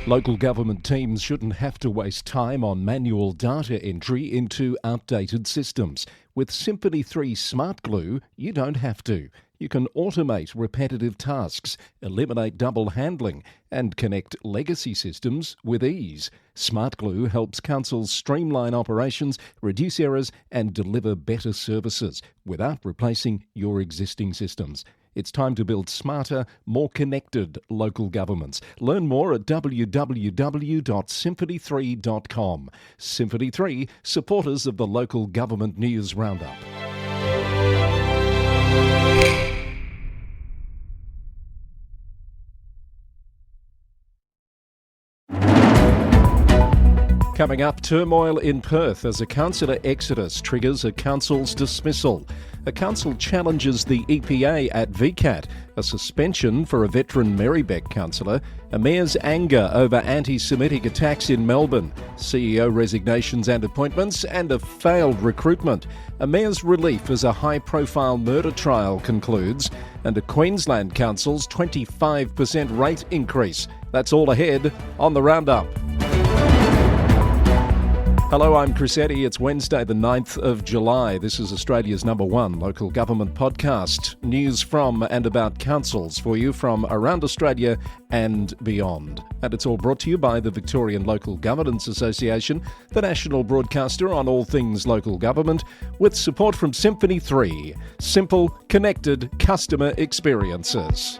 Local government teams shouldn't have to waste time on manual data entry into outdated systems. With Symphony 3 Smart Glue, you don't have to. You can automate repetitive tasks, eliminate double handling, and connect legacy systems with ease. Smart Glue helps councils streamline operations, reduce errors, and deliver better services without replacing your existing systems. It's time to build smarter, more connected local governments. Learn more at www.symphony3.com. Symphony 3, supporters of the Local Government News Roundup. Coming up, turmoil in Perth as a councillor exodus triggers a council's dismissal. A council challenges the EPA at VCAT, a suspension for a veteran Merri-bek councillor, a mayor's anger over anti-semitic attacks in Melbourne, CEO resignations and appointments, and a failed recruitment. A mayor's relief as a high-profile murder trial concludes, and a Queensland council's 25% rate increase. That's all ahead on the Roundup. Hello, I'm Chris Eddy. It's Wednesday the 9th of July. This is Australia's #1 local government podcast. News from and about councils for you from around Australia and beyond. And it's all brought to you by the Victorian Local Governance Association, the national broadcaster on all things local government, with support from Symphony 3. Simple, connected customer experiences.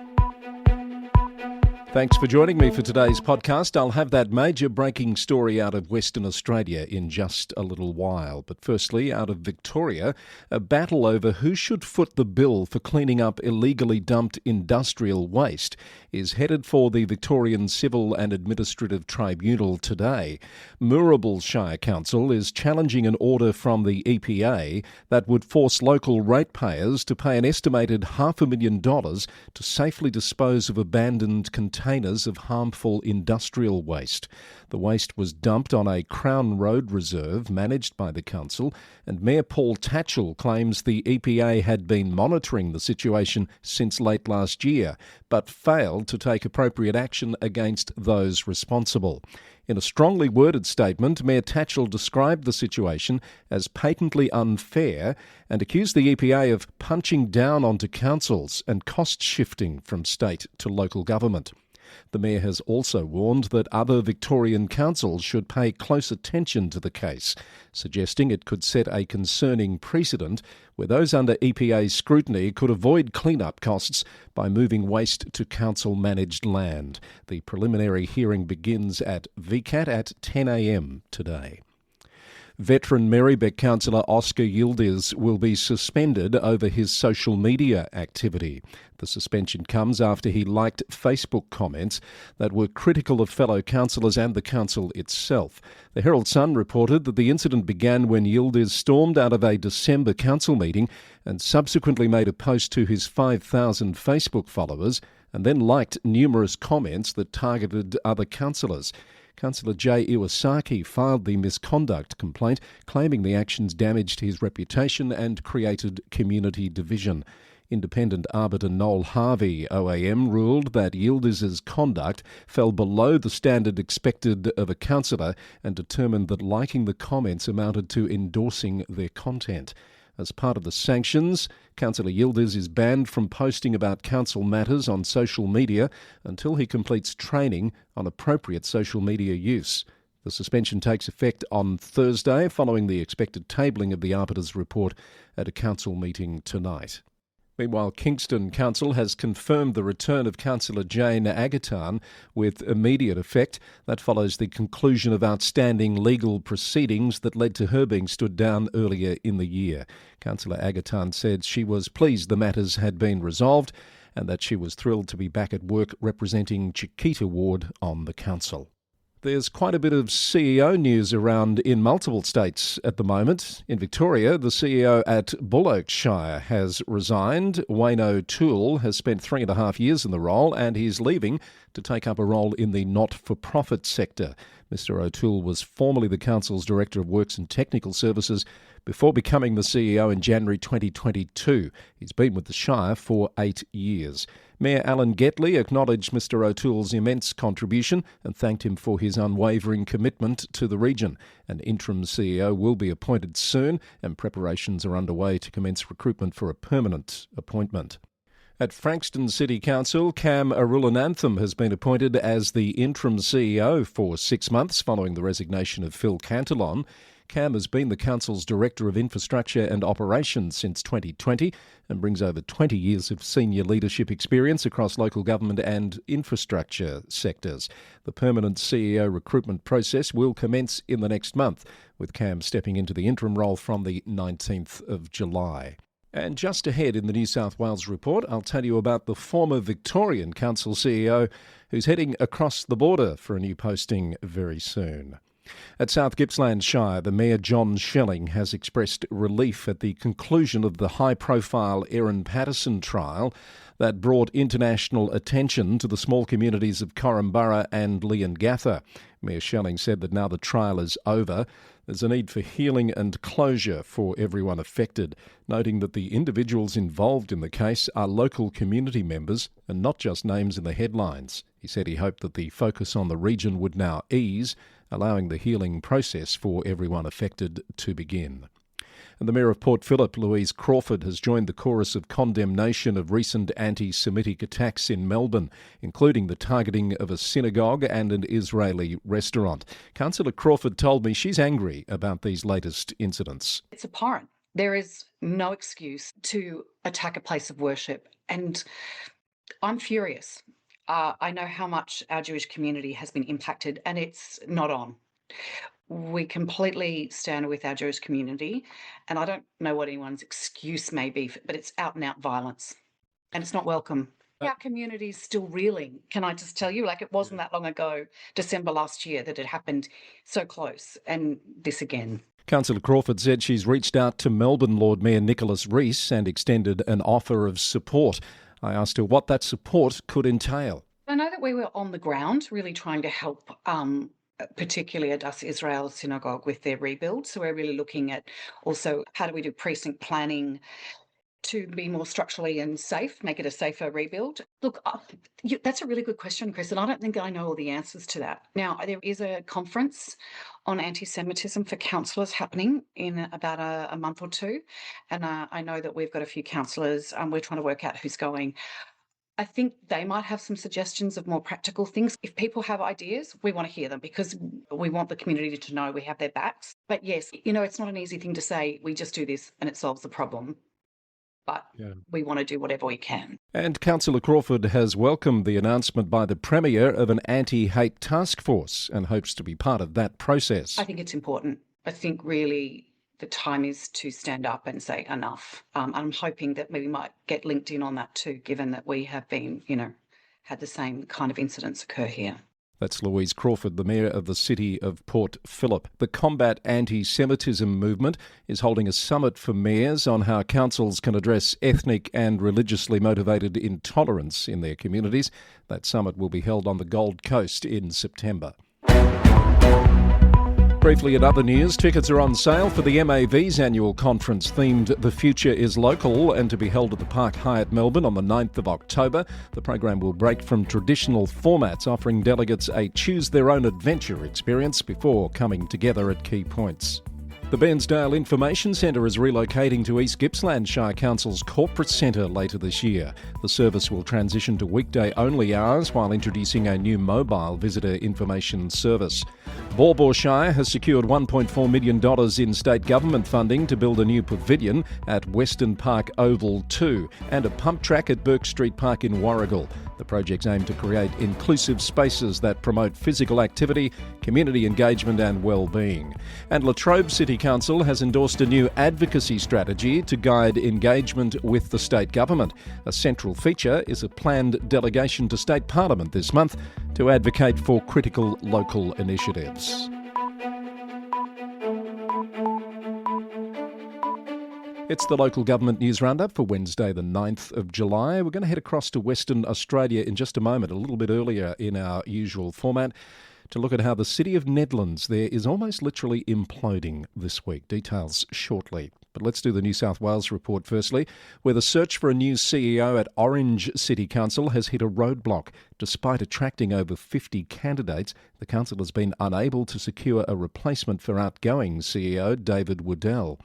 Thanks for joining me for today's podcast. I'll have that major breaking story out of Western Australia in just a little while. But firstly, out of Victoria, a battle over who should foot the bill for cleaning up illegally dumped industrial waste is headed for the Victorian Civil and Administrative Tribunal today. Moorabool Shire Council is challenging an order from the EPA that would force local ratepayers to pay an estimated $500,000 to safely dispose of abandoned containers of harmful industrial waste. The waste was dumped on a Crown Road reserve managed by the council, and Mayor Paul Tatchell claims the EPA had been monitoring the situation since late last year, but failed to take appropriate action against those responsible. In a strongly worded statement, Mayor Tatchell described the situation as patently unfair and accused the EPA of punching down onto councils and cost shifting from state to local government. The Mayor has also warned that other Victorian councils should pay close attention to the case, suggesting it could set a concerning precedent where those under EPA scrutiny could avoid clean-up costs by moving waste to council-managed land. The preliminary hearing begins at VCAT at 10 a.m. today. Veteran Merri-bek councillor Oscar Yildiz will be suspended over his social media activity. The suspension comes after he liked Facebook comments that were critical of fellow councillors and the council itself. The Herald Sun reported that the incident began when Yildiz stormed out of a December council meeting and subsequently made a post to his 5,000 Facebook followers and then liked numerous comments that targeted other councillors. Councillor Jay Iwasaki filed the misconduct complaint, claiming the actions damaged his reputation and created community division. Independent arbiter Noel Harvey, OAM, ruled that Yildiz's conduct fell below the standard expected of a councillor and determined that liking the comments amounted to endorsing their content. As part of the sanctions, Councillor Yildiz is banned from posting about council matters on social media until he completes training on appropriate social media use. The suspension takes effect on Thursday, following the expected tabling of the arbiter's report at a council meeting tonight. Meanwhile, Kingston Council has confirmed the return of Councillor Jane Agatan with immediate effect. That follows the conclusion of outstanding legal proceedings that led to her being stood down earlier in the year. Councillor Agatan said she was pleased the matters had been resolved and that she was thrilled to be back at work representing Chiquita Ward on the council. There's quite a bit of CEO news around in multiple states at the moment. In Victoria, the CEO at Bullokeshire has resigned. Wayne O'Toole has spent 3.5 years in the role and he's leaving to take up a role in the not-for-profit sector. Mr O'Toole was formerly the council's Director of Works and Technical Services before becoming the CEO in January 2022. He's been with the Shire for 8 years. Mayor Alan Getley acknowledged Mr O'Toole's immense contribution and thanked him for his unwavering commitment to the region. An interim CEO will be appointed soon, and preparations are underway to commence recruitment for a permanent appointment. At Frankston City Council, Cam Arulanatham has been appointed as the interim CEO for 6 months following the resignation of Phil Cantillon. Cam has been the council's Director of Infrastructure and Operations since 2020 and brings over 20 years of senior leadership experience across local government and infrastructure sectors. The permanent CEO recruitment process will commence in the next month, with Cam stepping into the interim role from the 19th of July. And just ahead in the New South Wales report, I'll tell you about the former Victorian Council CEO who's heading across the border for a new posting very soon. At South Gippsland Shire, the Mayor John Schelling has expressed relief at the conclusion of the high-profile Erin Patterson trial that brought international attention to the small communities of Korumburra and Leongatha. Mayor Schelling said that now the trial is over, there's a need for healing and closure for everyone affected, noting that the individuals involved in the case are local community members and not just names in the headlines. He said he hoped that the focus on the region would now ease, allowing the healing process for everyone affected to begin. And the Mayor of Port Phillip, Louise Crawford, has joined the chorus of condemnation of recent anti-Semitic attacks in Melbourne, including the targeting of a synagogue and an Israeli restaurant. Councillor Crawford told me she's angry about these latest incidents. It's abhorrent. There is no excuse to attack a place of worship, and I'm furious. I know how much our Jewish community has been impacted, and it's not on. We completely stand with our Jewish community, and I don't know what anyone's excuse may be, but it's out and out violence, and it's not welcome. Our community is still reeling. Can I just tell you, it wasn't that long ago, December last year, that it happened so close, and this again. Councillor Crawford said she's reached out to Melbourne Lord Mayor Nicholas Rees and extended an offer of support. I asked her what that support could entail. I know that we were on the ground really trying to help particularly Adass Israel Synagogue with their rebuild. So we're really looking at also how do we do precinct planning to be more structurally and safe, make it a safer rebuild. Look, that's a really good question, Chris, and I don't think I know all the answers to that. Now, there is a conference on anti-Semitism for councillors happening in about a month or two, and I know that we've got a few councillors, we're trying to work out who's going. I think they might have some suggestions of more practical things. If people have ideas, we want to hear them because we want the community to know we have their backs. But yes, it's not an easy thing to say, we just do this and it solves the problem. But we want to do whatever we can. And Councillor Crawford has welcomed the announcement by the Premier of an anti-hate task force and hopes to be part of that process. I think it's important. I think really the time is to stand up and say enough. I'm hoping that we might get linked in on that too, given that we have been, had the same kind of incidents occur here. That's Louise Crawford, the Mayor of the city of Port Phillip. The Combat Anti-Semitism movement is holding a summit for mayors on how councils can address ethnic and religiously motivated intolerance in their communities. That summit will be held on the Gold Coast in September. Briefly, in other news, tickets are on sale for the MAV's annual conference themed The Future is Local and to be held at the Park Hyatt Melbourne on the 9th of October. The program will break from traditional formats, offering delegates a choose-their-own-adventure experience before coming together at key points. The Bairnsdale Information Centre is relocating to East Gippsland Shire Council's corporate centre later this year. The service will transition to weekday-only hours while introducing a new mobile visitor information service. Baw Baw Shire has secured $1.4 million in state government funding to build a new pavilion at Western Park Oval 2 and a pump track at Burke Street Park in Warragul. The projects aim to create inclusive spaces that promote physical activity, community engagement and well-being. And Latrobe City Council has endorsed a new advocacy strategy to guide engagement with the state government. A central feature is a planned delegation to State Parliament this month to advocate for critical local initiatives. It's the Local Government News Roundup for Wednesday the 9th of July. We're going to head across to Western Australia in just a moment, a little bit earlier in our usual format. to look at how the city of Nedlands there is almost literally imploding this week. Details shortly. But let's do the New South Wales report firstly, where the search for a new CEO at Orange City Council has hit a roadblock. Despite attracting over 50 candidates, the council has been unable to secure a replacement for outgoing CEO David Waddell.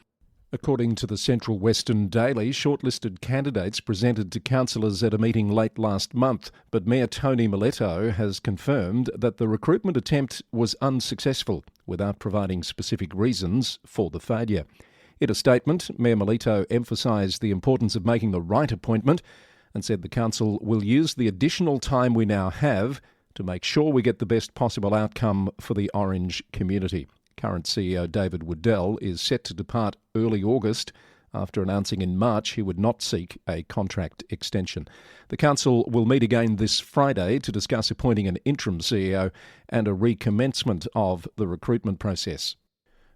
According to the Central Western Daily, shortlisted candidates presented to councillors at a meeting late last month, but Mayor Tony Miletto has confirmed that the recruitment attempt was unsuccessful, without providing specific reasons for the failure. In a statement, Mayor Miletto emphasised the importance of making the right appointment and said the council will use the additional time we now have to make sure we get the best possible outcome for the Orange community. Current CEO David Waddell is set to depart early August after announcing in March he would not seek a contract extension. The council will meet again this Friday to discuss appointing an interim CEO and a recommencement of the recruitment process.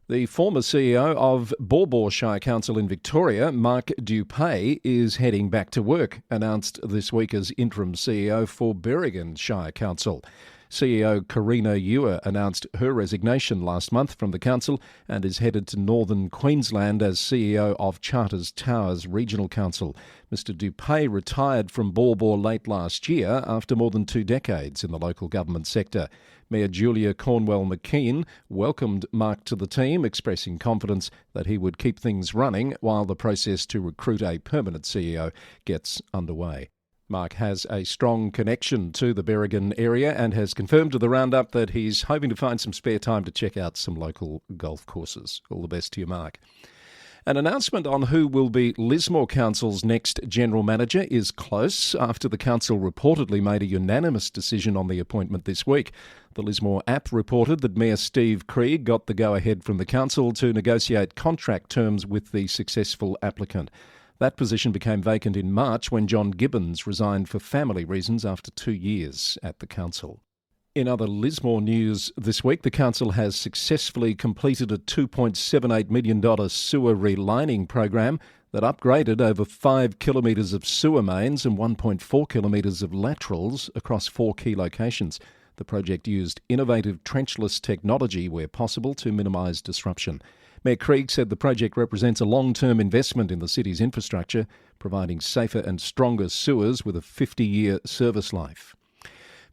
The former CEO of Baw Baw Shire Council in Victoria, Mark Dupay, is heading back to work, announced this week as interim CEO for Berrigan Shire Council. CEO Karina Ewer announced her resignation last month from the council and is headed to northern Queensland as CEO of Charters Towers Regional Council. Mr Dupay retired from Baw Baw late last year after more than 2 decades in the local government sector. Mayor Julia Cornwell-McKean welcomed Mark to the team, expressing confidence that he would keep things running while the process to recruit a permanent CEO gets underway. Mark has a strong connection to the Berrigan area and has confirmed to the Roundup that he's hoping to find some spare time to check out some local golf courses. All the best to you, Mark. An announcement on who will be Lismore Council's next General Manager is close after the council reportedly made a unanimous decision on the appointment this week. The Lismore app reported that Mayor Steve Krieg got the go-ahead from the council to negotiate contract terms with the successful applicant. That position became vacant in March when John Gibbons resigned for family reasons after 2 years at the council. In other Lismore news this week, the council has successfully completed a $2.78 million sewer relining program that upgraded over 5 kilometres of sewer mains and 1.4 kilometres of laterals across 4 key locations. The project used innovative trenchless technology where possible to minimise disruption. Mayor Krieg said the project represents a long-term investment in the city's infrastructure, providing safer and stronger sewers with a 50-year service life.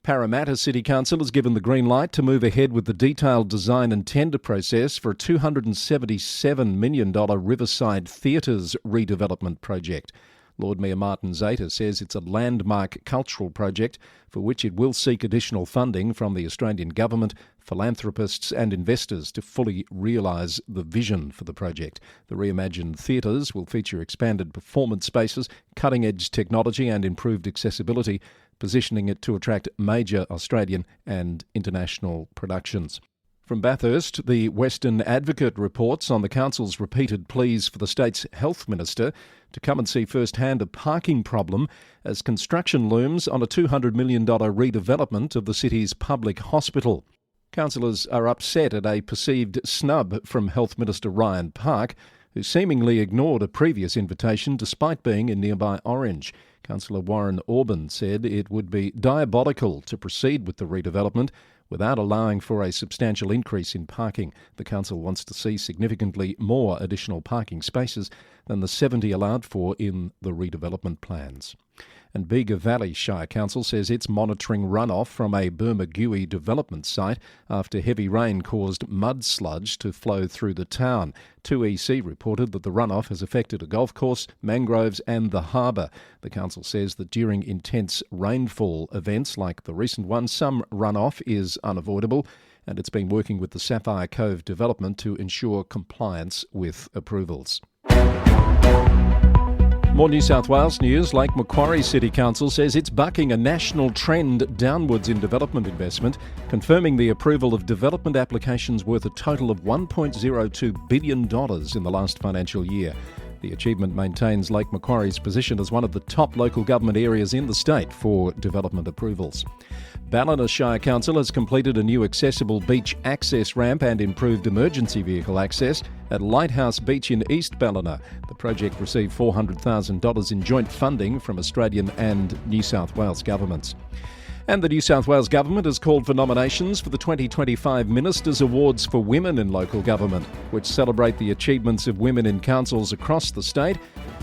Parramatta City Council has given the green light to move ahead with the detailed design and tender process for a $277 million Riverside Theatres redevelopment project. Lord Mayor Martin Zeta says it's a landmark cultural project for which it will seek additional funding from the Australian government, philanthropists and investors to fully realise the vision for the project. The reimagined theatres will feature expanded performance spaces, cutting-edge technology and improved accessibility, positioning it to attract major Australian and international productions. From Bathurst, the Western Advocate reports on the council's repeated pleas for the state's health minister to come and see firsthand a parking problem as construction looms on a $200 million redevelopment of the city's public hospital. Councillors are upset at a perceived snub from Health Minister Ryan Park, who seemingly ignored a previous invitation despite being in nearby Orange. Councillor Warren Orban said it would be diabolical to proceed with the redevelopment without allowing for a substantial increase in parking. The council wants to see significantly more additional parking spaces than the 70 allowed for in the redevelopment plans. And Bega Valley Shire Council says it's monitoring runoff from a Bermagui development site after heavy rain caused mud sludge to flow through the town. 2EC reported that the runoff has affected a golf course, mangroves and the harbour. The council says that during intense rainfall events like the recent one, some runoff is unavoidable, and it's been working with the Sapphire Cove development to ensure compliance with approvals. More New South Wales news. Lake Macquarie City Council says it's bucking a national trend downwards in development investment, confirming the approval of development applications worth a total of $1.02 billion in the last financial year. The achievement maintains Lake Macquarie's position as one of the top local government areas in the state for development approvals. Ballina Shire Council has completed a new accessible beach access ramp and improved emergency vehicle access at Lighthouse Beach in East Ballina. The project received $400,000 in joint funding from Australian and New South Wales governments. And the New South Wales Government has called for nominations for the 2025 Ministers' Awards for Women in Local Government, which celebrate the achievements of women in councils across the state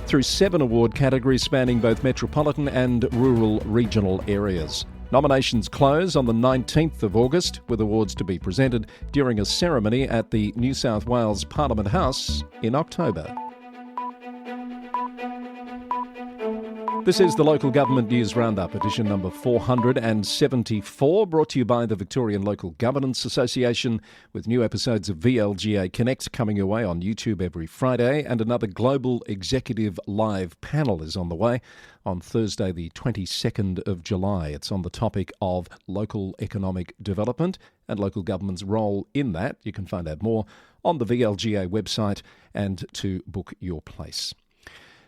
through 7 award categories spanning both metropolitan and rural regional areas. Nominations close on the 19th of August, with awards to be presented during a ceremony at the New South Wales Parliament House in October. This is the Local Government News Roundup, edition number 474, brought to you by the Victorian Local Governance Association, with new episodes of VLGA Connect coming your way on YouTube every Friday, and another Global Executive Live panel is on the way on Thursday the 22nd of July. It's on the topic of local economic development and local government's role in that. You can find out more on the VLGA website and to book your place.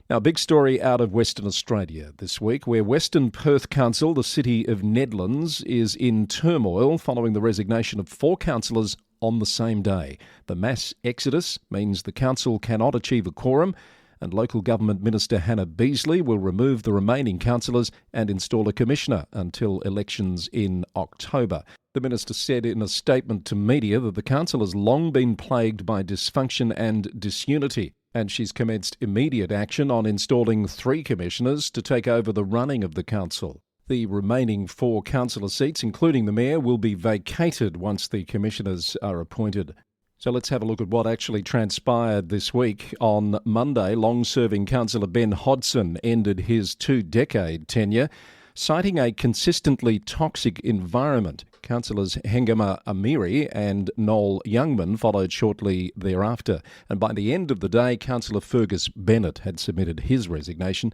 Now, a big story out of Western Australia this week, where Western Perth Council, the city of Nedlands, is in turmoil following the resignation of 4 councillors on the same day. The mass exodus means the council cannot achieve a quorum, and Local Government Minister Hannah Beazley will remove the remaining councillors and install a commissioner until elections in October. The minister said in a statement to media that the council has long been plagued by dysfunction and disunity, and she's commenced immediate action on installing 3 commissioners to take over the running of the council. The remaining 4 councillor seats, including the mayor, will be vacated once the commissioners are appointed. So let's have a look at what actually transpired this week. On Monday, long-serving councillor Ben Hodson ended his 2-decade tenure, citing a consistently toxic environment. Councillors Hengama Amiri and Noel Youngman followed shortly thereafter, and by the end of the day, Councillor Fergus Bennett had submitted his resignation,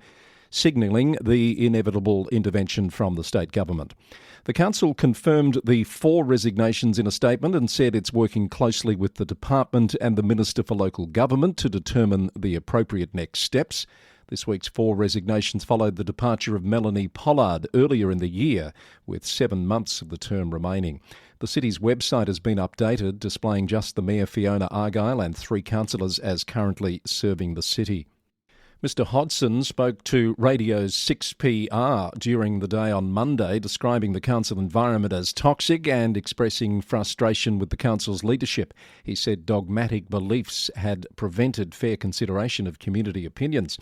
signalling the inevitable intervention from the state government. The council confirmed the 4 resignations in a statement and said it's working closely with the department and the Minister for Local Government to determine the appropriate next steps. This week's 4 resignations followed the departure of Melanie Pollard earlier in the year, with 7 months of the term remaining. The city's website has been updated, displaying just the Mayor Fiona Argyle and 3 councillors as currently serving the city. Mr Hodson spoke to Radio's 6PR during the day on Monday, describing the council environment as toxic and expressing frustration with the council's leadership. He said dogmatic beliefs had prevented fair consideration of community opinions.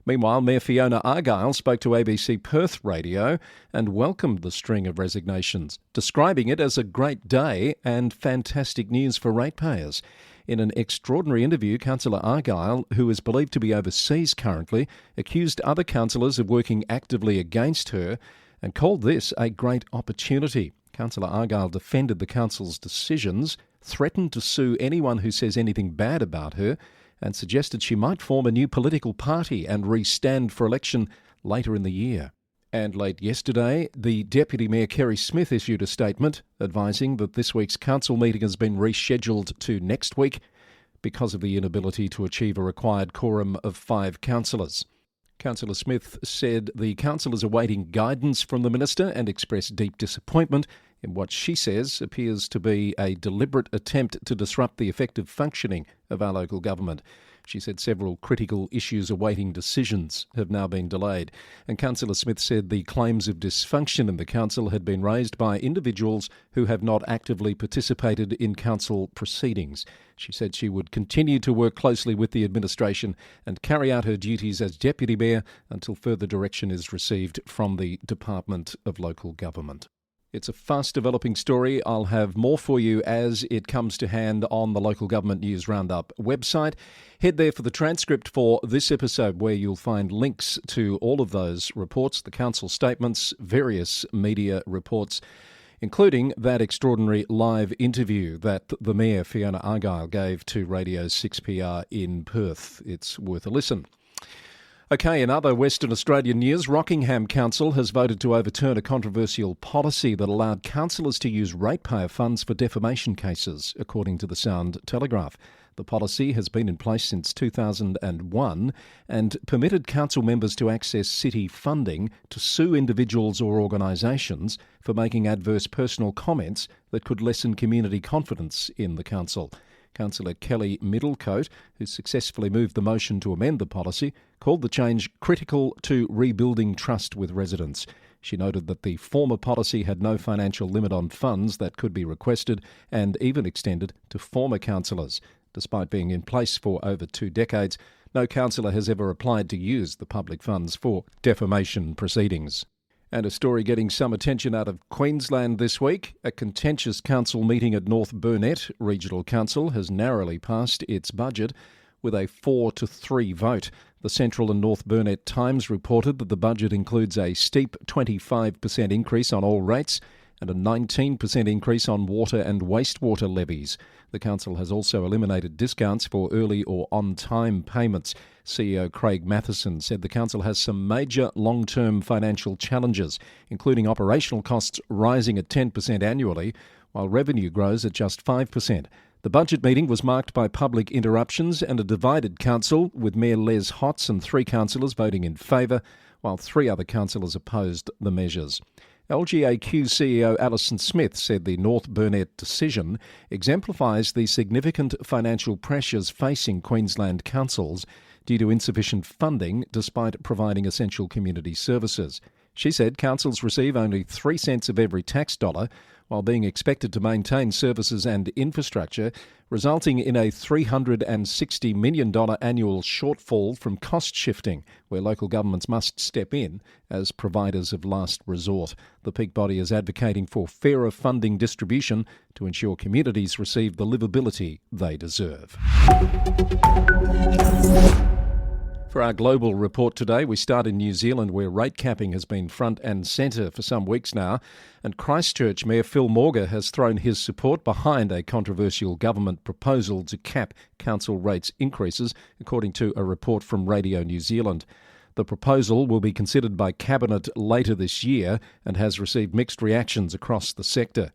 Meanwhile, Mayor Fiona Argyle spoke to ABC Perth Radio and welcomed the string of resignations, describing it as a great day and fantastic news for ratepayers. In an extraordinary interview, Councillor Argyle, who is believed to be overseas currently, accused other councillors of working actively against her and called this a great opportunity. Councillor Argyle defended the council's decisions, threatened to sue anyone who says anything bad about her, and suggested she might form a new political party and re-stand for election later in the year. And late yesterday, the Deputy Mayor Kerry Smith issued a statement advising that this week's council meeting has been rescheduled to next week because of the inability to achieve a required quorum of 5 councillors. Councillor Smith said the council is awaiting guidance from the minister and expressed deep disappointment in what she says appears to be a deliberate attempt to disrupt the effective functioning of our local government. She said several critical issues awaiting decisions have now been delayed. And Councillor Smith said the claims of dysfunction in the council had been raised by individuals who have not actively participated in council proceedings. She said she would continue to work closely with the administration and carry out her duties as Deputy Mayor until further direction is received from the Department of Local Government. It's a fast-developing story. I'll have more for you as it comes to hand on the Local Government News Roundup website. Head there for the transcript for this episode, where you'll find links to all of those reports, the council statements, various media reports, including that extraordinary live interview that the Mayor, Fiona Argyle, gave to Radio 6PR in Perth. It's worth a listen. Okay, in other Western Australian news, Rockingham Council has voted to overturn a controversial policy that allowed councillors to use ratepayer funds for defamation cases, according to the Sound Telegraph. The policy has been in place since 2001 and permitted council members to access city funding to sue individuals or organisations for making adverse personal comments that could lessen community confidence in the council. Councillor Kelly Middlecote, who successfully moved the motion to amend the policy, called the change critical to rebuilding trust with residents. She noted that the former policy had no financial limit on funds that could be requested and even extended to former councillors. Despite being in place for over 2 decades, no councillor has ever applied to use the public funds for defamation proceedings. And a story getting some attention out of Queensland this week. A contentious council meeting at North Burnett Regional Council has narrowly passed its budget with a 4-3 vote. The Central and North Burnett Times reported that the budget includes a steep 25% increase on all rates and a 19% increase on water and wastewater levies. The council has also eliminated discounts for early or on-time payments. CEO Craig Matheson said the council has some major long-term financial challenges, including operational costs rising at 10% annually, while revenue grows at just 5%. The budget meeting was marked by public interruptions and a divided council, with Mayor Les Hotz and 3 councillors voting in favour, while 3 other councillors opposed the measures. LGAQ CEO Alison Smith said the North Burnett decision exemplifies the significant financial pressures facing Queensland councils due to insufficient funding despite providing essential community services. She said councils receive only 3 cents of every tax dollar while being expected to maintain services and infrastructure, resulting in a $360 million annual shortfall from cost shifting, where local governments must step in as providers of last resort. The peak body is advocating for fairer funding distribution to ensure communities receive the livability they deserve. For our global report today, we start in New Zealand, where rate capping has been front and centre for some weeks now, and Christchurch Mayor Phil Morgan has thrown his support behind a controversial government proposal to cap council rates increases, according to a report from Radio New Zealand. The proposal will be considered by Cabinet later this year and has received mixed reactions across the sector.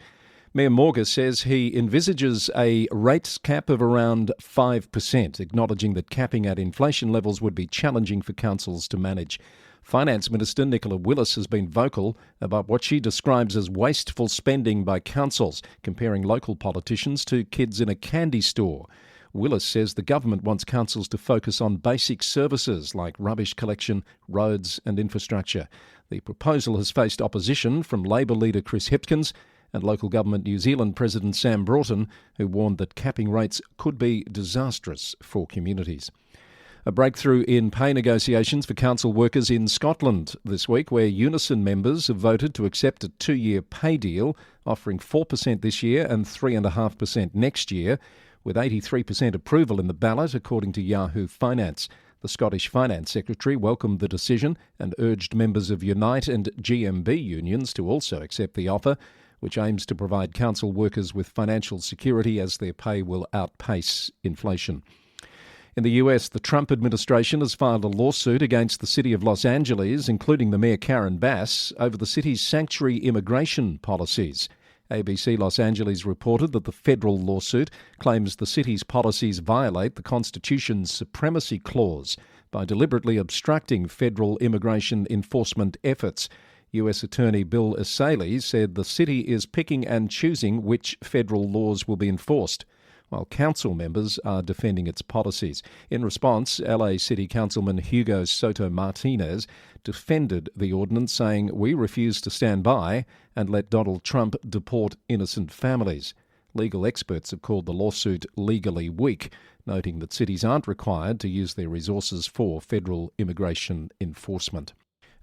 Mayor Morgan says he envisages a rates cap of around 5%, acknowledging that capping at inflation levels would be challenging for councils to manage. Finance Minister Nicola Willis has been vocal about what she describes as wasteful spending by councils, comparing local politicians to kids in a candy store. Willis says the government wants councils to focus on basic services like rubbish collection, roads and infrastructure. The proposal has faced opposition from Labor leader Chris Hipkins and Local Government New Zealand President Sam Broughton, who warned that capping rates could be disastrous for communities. A breakthrough in pay negotiations for council workers in Scotland this week, where Unison members have voted to accept a 2-year pay deal offering 4% this year and 3.5% next year, with 83% approval in the ballot, according to Yahoo Finance. The Scottish Finance Secretary welcomed the decision and urged members of Unite and GMB unions to also accept the offer, which aims to provide council workers with financial security as their pay will outpace inflation. In the US, the Trump administration has filed a lawsuit against the city of Los Angeles, including the mayor Karen Bass, over the city's sanctuary immigration policies. ABC Los Angeles reported that the federal lawsuit claims the city's policies violate the Constitution's supremacy clause by deliberately obstructing federal immigration enforcement efforts. US Attorney Bill Essayli said the city is picking and choosing which federal laws will be enforced, while council members are defending its policies. In response, LA City Councilman Hugo Soto Martinez defended the ordinance, saying, "We refuse to stand by and let Donald Trump deport innocent families." Legal experts have called the lawsuit legally weak, noting that cities aren't required to use their resources for federal immigration enforcement.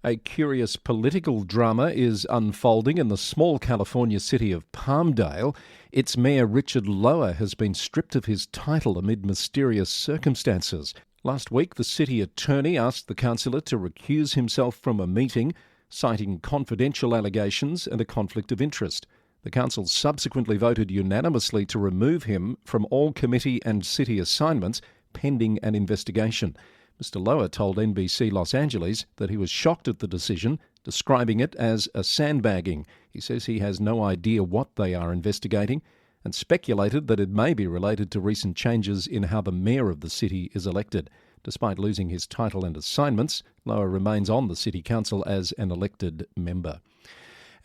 A curious political drama is unfolding in the small California city of Palmdale. Its mayor, Richard Lower, has been stripped of his title amid mysterious circumstances. Last week, the city attorney asked the councillor to recuse himself from a meeting, citing confidential allegations and a conflict of interest. The council subsequently voted unanimously to remove him from all committee and city assignments pending an investigation. Mr. Lower told NBC Los Angeles that he was shocked at the decision, describing it as a sandbagging. He says he has no idea what they are investigating and speculated that it may be related to recent changes in how the mayor of the city is elected. Despite losing his title and assignments, Lower remains on the city council as an elected member.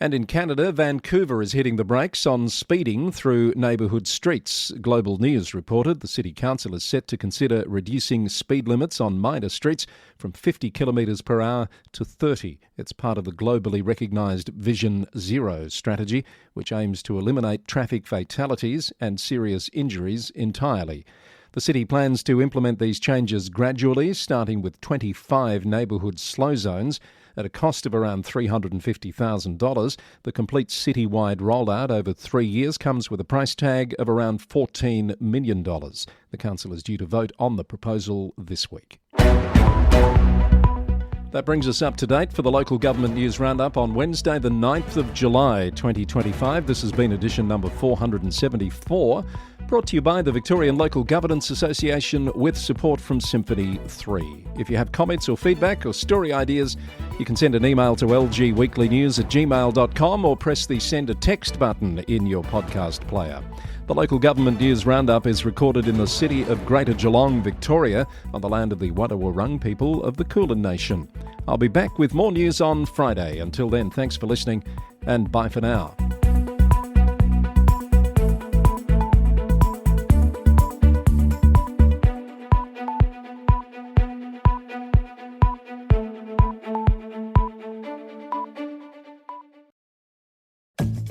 And in Canada, Vancouver is hitting the brakes on speeding through neighbourhood streets. Global News reported the City Council is set to consider reducing speed limits on minor streets from 50 kilometres per hour to 30. It's part of the globally recognised Vision Zero strategy, which aims to eliminate traffic fatalities and serious injuries entirely. The city plans to implement these changes gradually, starting with 25 neighbourhood slow zones at a cost of around $350,000. The complete citywide rollout over 3 years comes with a price tag of around $14 million. The council is due to vote on the proposal this week. That brings us up to date for the Local Government News Roundup on Wednesday the 9th of July 2025. This has been edition number 474, brought to you by the Victorian Local Governance Association with support from Symphony 3. If you have comments or feedback or story ideas, you can send an email to lgweeklynews@gmail.com or press the send a text button in your podcast player. The Local Government News Roundup is recorded in the city of Greater Geelong, Victoria, on the land of the Wadawurrung people of the Kulin Nation. I'll be back with more news on Friday. Until then, thanks for listening and bye for now.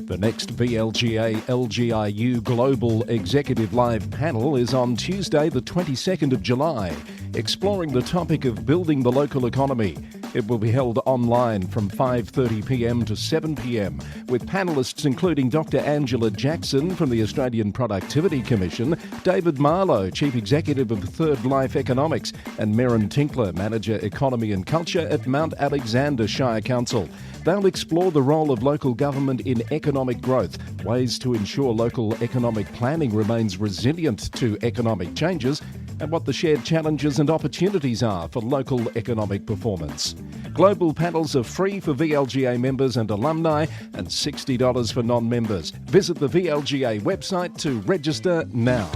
The next VLGA-LGIU Global Executive Live panel is on Tuesday the 22nd of July, exploring the topic of building the local economy. It will be held online from 5:30pm to 7pm, with panellists including Dr. Angela Jackson from the Australian Productivity Commission, David Marlowe, Chief Executive of Third Life Economics, and Merrin Tinkler, Manager Economy and Culture at Mount Alexander Shire Council. They'll explore the role of local government in economic growth, ways to ensure local economic planning remains resilient to economic changes, and what the shared challenges and opportunities are for local economic performance. Global panels are free for VLGA members and alumni and $60 for non-members. Visit the VLGA website to register now.